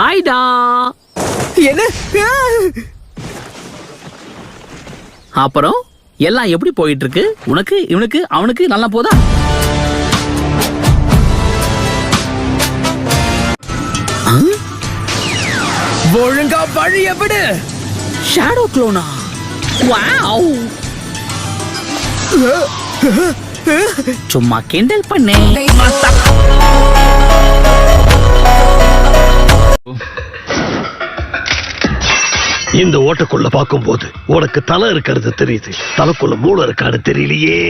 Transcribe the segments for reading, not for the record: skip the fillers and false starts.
ஹாய்டா. என்ன? அப்புறம் எல்லாம் எப்படி போயிட்டு இருக்கு? உனக்கு, இவனுக்கு, அவனுக்கு நல்லா போதா? ஒழுங்கா வழிய விடு. ஷேடோ க்ளோனா? வாவ். சும்மா கிண்டல் பண்ணே. இந்த ஓட்டக்குள்ள பாக்கும்போது உனக்கு தலை இருக்கிறது தெரியுது, தலைக்குள்ள மூளை இருக்கான்னு தெரியலையே.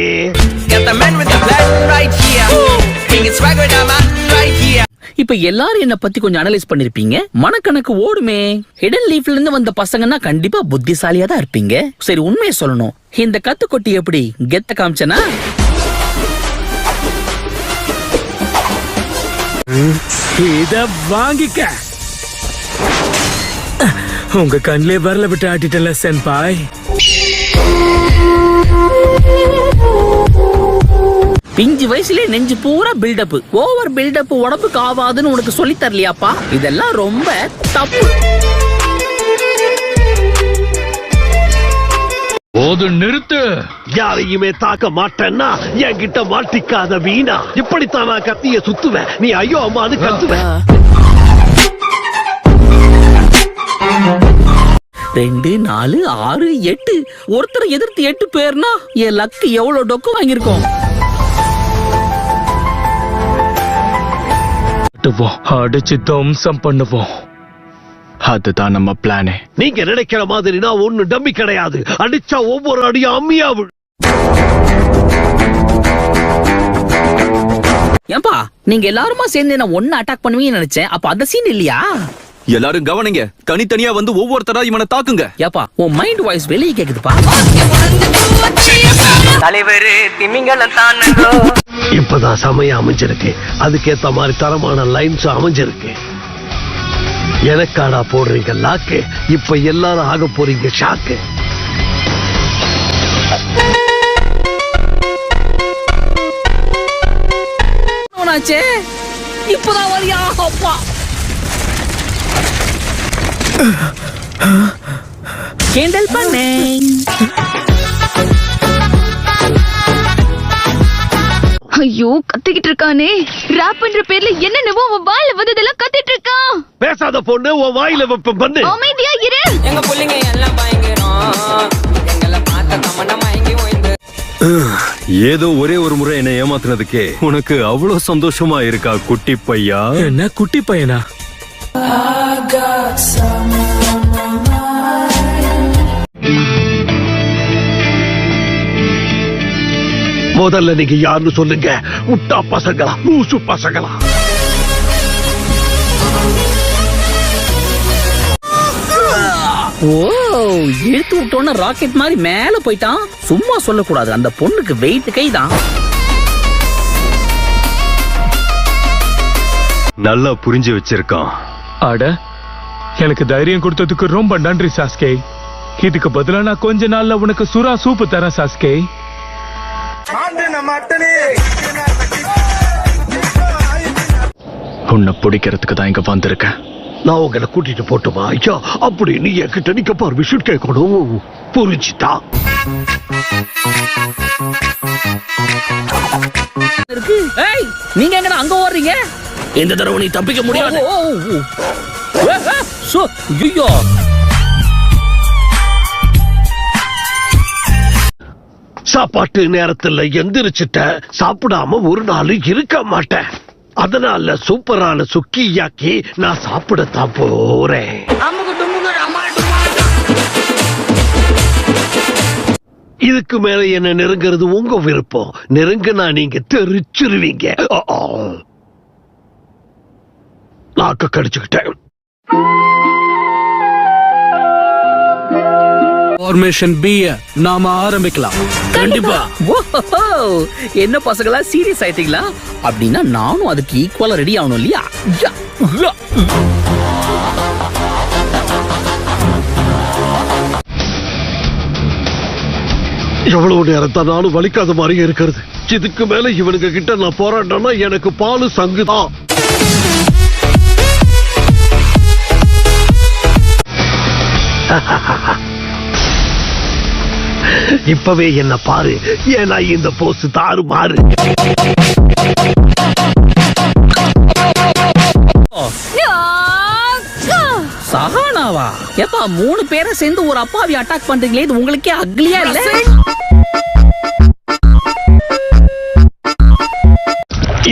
இப்ப எல்லாரும் என்ன பத்தி கொஞ்சம் அனலைஸ் பண்ணிருப்பீங்க. மனக்கணக்கு ஓடுமே. ஹிடன் லீஃப்ல இருந்து வந்த பசங்கன்னா கண்டிப்பா புத்திசாலியா தான் இருப்பீங்க. சரி, உண்மையை சொல்லணும், இந்த கத்துக்கொட்டி எப்படி கெத்த காமிச்சனா? இத வாங்கிக்க. உங்க கண்ணிலே வரல விட்டு ஆட்டிட்டல சென்பாய். பிஞ்சு வயசுல நெஞ்சு பூரா பில்டப். ஓவர் பில்டப் உடம்புக்கு ஆவாதுன்னு உனக்கு சொல்லி தரலையாப்பா? இதெல்லாம் ரொம்ப தப்பு. போது நிறுத்து. யாரையுமே தாக்க மாட்டேன்னா என்கிட்ட மாட்டிக்காத வீணா. இப்படித்தான் நான் கத்திய சுத்துவேன், நீ ஐயோ அம்மான்னு கத்துவேன். 2, 4, 6, 8 ஒருத்தரை எதிர்த்து 8 பேர்னா என் லக்கு எவ்வளவு டொக்கு வாங்கியிருக்கோம். அடிச்சு தம்சம் பண்ணுவோம். அதுதான் நம்ம பிளானே. நீங்க நினைக்கிற மாதிரி நான் ஒண்ணு டம்மி கிடையாது. அடிச்சா ஒவ்வொரு அடியும் அம்மியா விழு. ஏன்பா நீங்க எல்லாருமா சேர்ந்து என்ன ஒன்னு அட்டாக் பண்ணுவீங்கன்னு நினைச்சேன். அப்ப அந்த சீன் இல்லையா? எல்லாரும் கவனிங்க, தனித்தனியா வந்து ஒவ்வொருத்தரா இவனை தாக்குங்க. ஏப்பா உன் மைண்ட் வாய்ஸ் வெளியே கேக்குதுப்பா. தலைவரு திமிங்கலம் தான். இப்பதான் சமயம் அமைஞ்சிருக்கு, அதுக்கேத்த மாதிரி தரமான லைன்ஸ் அமைஞ்சிருக்கு. எனக்காடா போடுறீங்க லாக்கு, இப்ப எல்லாரும் ஆக போறீங்க ஷாக்கு. இப்பதான் வரியா அப்பா? கேண்டல் பண்ணே. ஐயோ, கத்திக்கிட்டு இருக்கானே. ராப் பண்ற பேர்ல என்னென்னவோ அவன் வாயில வந்ததெல்லாம் கத்திட்டு இருக்கான். பேசாத பொண்ணு, உன் வாயில வெப்ப பண்ணு. அமைதியா இரு. எங்க புள்ளைங்க எல்லாம் பயங்கரம். எங்களை பார்த்த கமண்டம் வாங்கி ஓய்ந்து. ஏதோ ஒரே ஒரு முறை என்ன ஏமாத்துனதுக்கே உனக்கு அவ்வளவு சந்தோஷமா இருக்கா குட்டி பையா? என்ன குட்டி பையனா? முதல்ல நீங்க யாருன்னு சொல்லுங்க. முட்டா பசங்களா, லூசு பசங்களா? ஓ, இழுத்து விட்டோன்னு ராக்கெட் மாதிரி மேல போயிட்டான். சும்மா சொல்லக்கூடாது, அந்த பொண்ணுக்கு வெயிட் கைதான். நல்லா புரிஞ்சு வச்சிருக்கான். அட, எனக்கு தைரியம் கொடுத்ததுக்கு ரொம்ப நன்றி சாஸ்கே. இதுக்கு பதிலா நான் கொஞ்ச நாள்ல உனக்கு சுறா சூப்பு தரேன் சாஸ்கே. உன்னை பிடிக்கிறதுக்கு தான் இங்க வந்திருக்கேன். நான் உங்களை கூட்டிட்டு போட்டுமா ஐயா? அப்படி நீ என்கிட்ட நிக்க பர்மிஷன் கேட்கணும், புரிஞ்சுதா? நீங்க எங்கடா அங்க ஓடுறீங்க? இந்த தடவை நீ தப்பிக்க முடியாது. ஐயோ, சாப்பாட்டு நேரத்துல எந்திரிச்சிட்ட, சாப்பிடாம ஒரு நாள் இருக்க மாட்டேன். அதனால சூப்பரான சுக்கியாக்கி நான் சாப்பிடத்தான் போறேன். இதுக்கு மேல என்ன நெருங்கிறது உங்க விருப்பம். நெருங்கினா நீங்க தெரிச்சிருவீங்க. நாக்க கடிச்சுக்கிட்டேன். ஃபார்மேஷன் பி நாம ஆரம்பிக்கலாம். கண்டிப்பா. என்ன பசங்களா சீரியஸ் ஆயிட்டீங்களா? அப்படின்னா நானும் அதுக்கு ஈக்குவலா ரெடி ஆகணும் இல்லையா? எவ்வளவு நேரம் தான் நானும் வலிக்காத மாதிரி இருக்கிறது. இதுக்கு மேல இவனுங்க கிட்ட நான் போராட்டம்னா எனக்கு பாலு சங்குதான். இப்பவே என்ன பாரு, ஏன்னா இந்த போஸ் தாறு மாறு. சஹானாவா? எப்பா 3 பேரை சேர்ந்து ஒரு அப்பாவி அட்டாக் பண்றீங்களே, இது உங்களுக்கே அக்லியா இல்ல?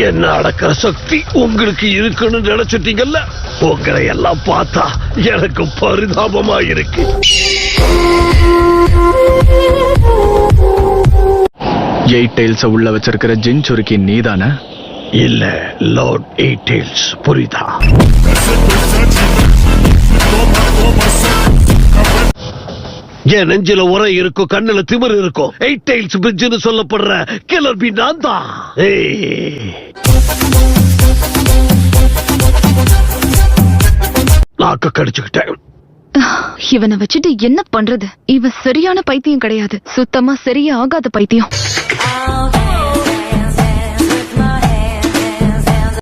என்ன அடக்கிற சக்தி உங்களுக்கு இருக்குன்னு நினைச்சிட்டீங்கல்ல? உங்களை எல்லாம் பார்த்தா எனக்கு பரிதாபமா இருக்கு. எயிட் டெயில்ஸ் உள்ள வச்சிருக்கிற ஜின் சுருக்கி நீதானே? இல்ல, லார்ட் எயிட் டெயில்ஸ். புரியுதா? என் நெஞ்சில உரை இருக்கும், கண்ணுல திமிர் இருக்கும். எயிட் டெயில்ஸ் பிரிட்ஜ்னு சொல்லப்படுற கில்லர் பி நான் தான். நாக்க கடிச்சுக்கிட்டேன். இவனை வச்சுட்டு என்ன பண்றது? இவ சரியான பைத்தியம் கிடையாது, சுத்தமா சரியா ஆகாத பைத்தியம்.